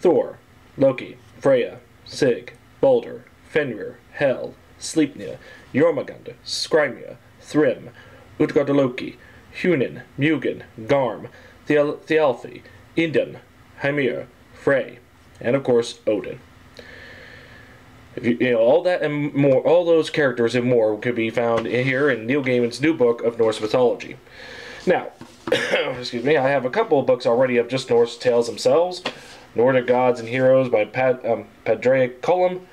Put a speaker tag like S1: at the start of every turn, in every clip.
S1: Thor, Loki, Freya, Sig, Baldur, Fenrir, Hel, Sleipnir, Jormungand, Skrymir, Thrym, Utgardaloki, Hunin, Mugen, Garm, Thialfi, Idun, Hymir, Frey, and of course Odin. All that and more, all those characters and more could be found here in Neil Gaiman's new book of Norse mythology. Now, excuse me, I have a couple of books already of just Norse tales themselves. Nordic Gods and Heroes by Padraic Colum,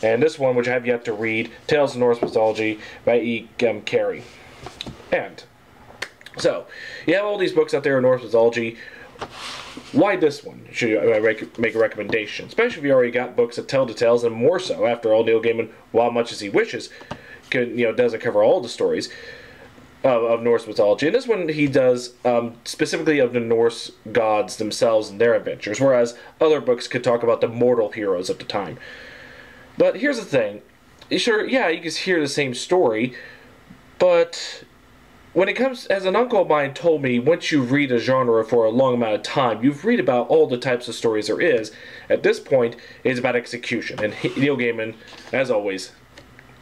S1: and this one, which I have yet to read, Tales of Norse Mythology by E. Carey. And so, you have all these books out there in Norse mythology. Why this one should I make a recommendation? Especially if you already got books that tell the tales, and more so. After all, Neil Gaiman, while much as he wishes, doesn't cover all the stories of Norse mythology. And this one he does specifically of the Norse gods themselves and their adventures, whereas other books could talk about the mortal heroes of the time. But here's the thing. Sure, yeah, you can hear the same story, but when it comes, as an uncle of mine told me, once you read a genre for a long amount of time, you've read about all the types of stories there is. At this point, it's about execution, and Neil Gaiman, as always,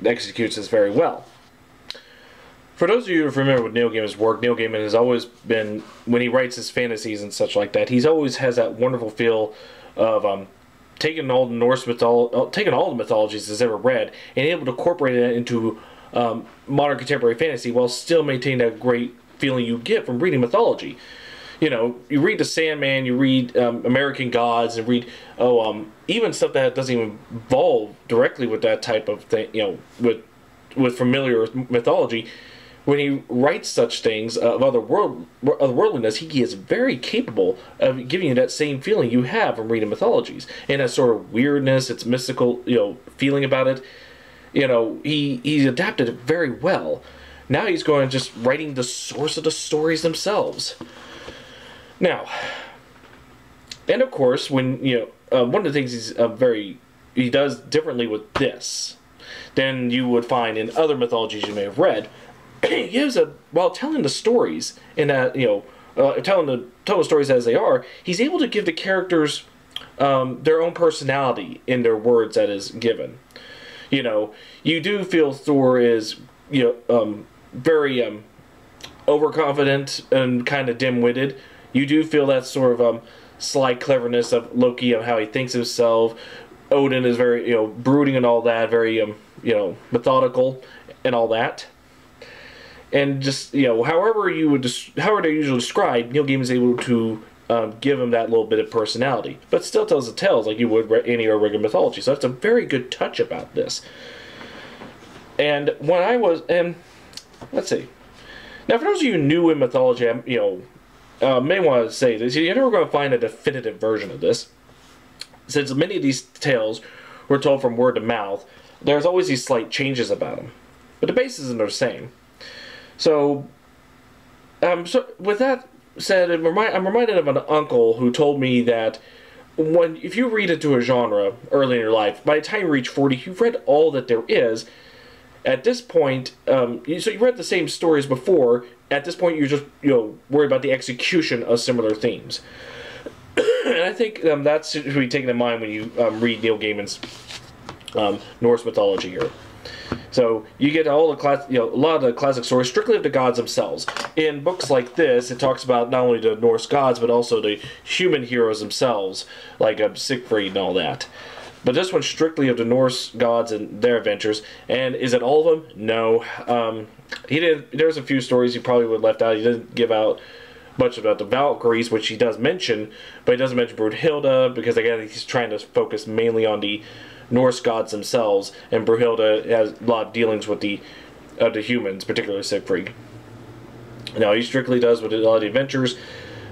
S1: executes this very well. For those of you who are familiar with Neil Gaiman's work, Neil Gaiman has always been, when he writes his fantasies and such like that, he's always has that wonderful feel of taking all the Norse taking all the mythologies he's ever read and able to incorporate it into modern contemporary fantasy while still maintaining that great feeling you get from reading mythology. You read The Sandman, you read American Gods, and read even stuff that doesn't even involve directly with that type of thing. With familiar mythology. When he writes such things of otherworldliness, he is very capable of giving you that same feeling you have from reading mythologies, and that sort of weirdness, its mystical, feeling about it. He's adapted it very well. Now he's going to just writing the source of the stories themselves. Now, and of course, when one of the things he does differently with this than you would find in other mythologies you may have read. He gives while telling the stories in that telling the stories as they are, he's able to give the characters their own personality in their words that is given. You do feel Thor is very overconfident and kind of dim-witted. You do feel that sort of sly cleverness of Loki, of how he thinks himself. Odin is very brooding and all that, very methodical and all that. And just however they usually describe, Neil Gaiman is able to give him that little bit of personality, but still tells the tales like you would any other regular mythology. So that's a very good touch about this. And when I was, let's see. Now, for those of you new in mythology, may want to say this: you're never going to find a definitive version of this, since many of these tales were told from word to mouth. There's always these slight changes about them, but the bases are the same. So with that said, I'm reminded of an uncle who told me that if you read into a genre early in your life, by the time you reach 40, you've read all that there is. At this point, so you read the same stories before. At this point, you're just worried about the execution of similar themes. And I think that should be taken in mind when you read Neil Gaiman's Norse mythology here. So you get all the a lot of the classic stories strictly of the gods themselves. In books like this, it talks about not only the Norse gods but also the human heroes themselves, like Siegfried and all that. But this one's strictly of the Norse gods and their adventures. And is it all of them? No. He did. There's a few stories he probably would have left out. He didn't give out much about the Valkyries, which he does mention, but he doesn't mention Brunhilde because again he's trying to focus mainly on the Norse gods themselves, and Brunhilde has a lot of dealings with the humans, particularly Siegfried. Now he strictly does with a lot of the adventures.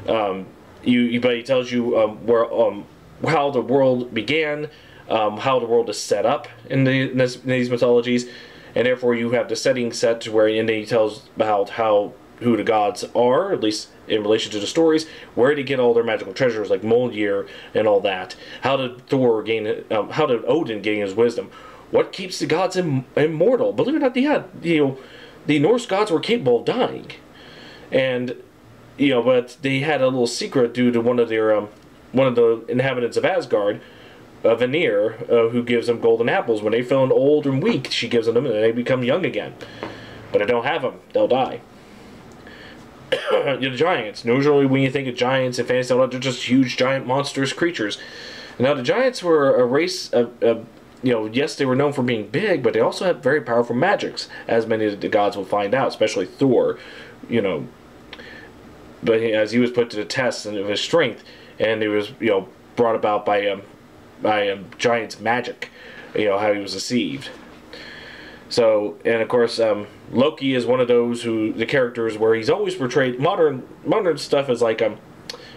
S1: But he tells you how the world began, how the world is set up in these mythologies, and therefore you have the setting set to where, and then he tells about who the gods are, at least in relation to the stories, where to get all their magical treasures like Mjolnir and all that. How did Odin gain his wisdom? What keeps the gods immortal? Believe it or not, the Norse gods were capable of dying, and but they had a little secret due to one of their one of the inhabitants of Asgard, Vanir, who gives them golden apples. When they feel old and weak, she gives them and they become young again. But they don't have them, they'll die. The giants. Usually when you think of giants in fantasy, they're just huge, giant, monstrous creatures. Now, the giants were a race of, yes, they were known for being big, but they also had very powerful magics, as many of the gods will find out, especially Thor, But as he was put to the test of his strength, and he was, brought about by giant's magic, how he was deceived. So, and of course, Loki is one of those the characters where he's always portrayed, modern stuff is like,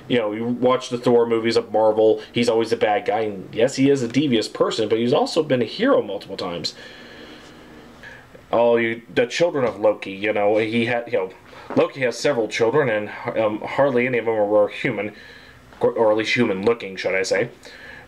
S1: you watch the Thor movies of Marvel, he's always the bad guy, and yes, he is a devious person, but he's also been a hero multiple times. The children of Loki, he had, Loki has several children, and hardly any of them were human, or at least human-looking, should I say.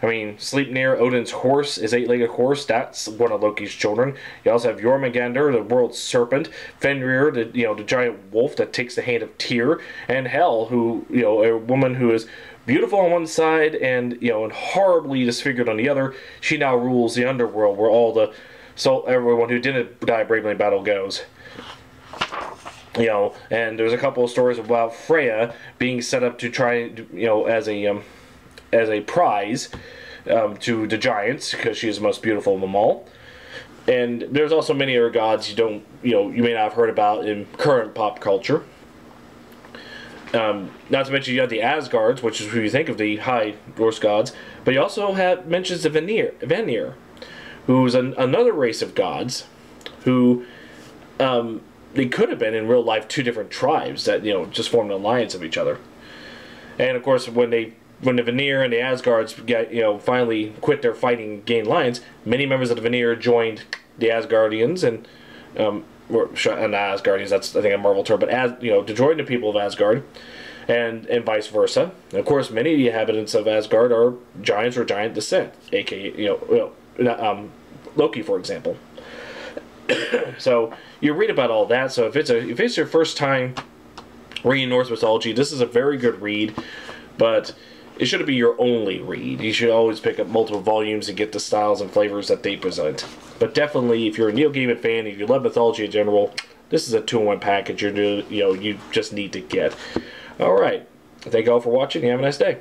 S1: I mean, Sleipnir, Odin's horse, his eight-legged horse, that's one of Loki's children. You also have Jormungandr, the world's serpent, Fenrir, the giant wolf that takes the hand of Tyr, and Hel, who, a woman who is beautiful on one side and, and horribly disfigured on the other. She now rules the underworld where everyone who didn't die bravely in battle goes. And there's a couple of stories about Freya being set up to try, as a prize to the giants, because she is the most beautiful of them all. And there's also many other gods you may not have heard about in current pop culture. Not to mention you have the Asgards, which is who you think of the high Norse gods, but you also have mentions of Vanir, who's another race of gods, who they could have been in real life two different tribes that just formed an alliance of each other. And of course, when the Vanir and the Asgards finally quit their fighting and gained alliance, many members of the Vanir joined the Asgardians and not Asgardians, that's I think a Marvel term, but to join the people of Asgard, and vice versa. And of course, many of the inhabitants of Asgard are giants or giant descent, aka Loki, for example. So you read about all that. So if it's your first time reading Norse mythology, this is a very good read, but it shouldn't be your only read. You should always pick up multiple volumes and get the styles and flavors that they present. But definitely, if you're a Neil Gaiman fan, if you love mythology in general, this is a 2-in-1 package you just need to get. All right. Thank you all for watching. Have a nice day.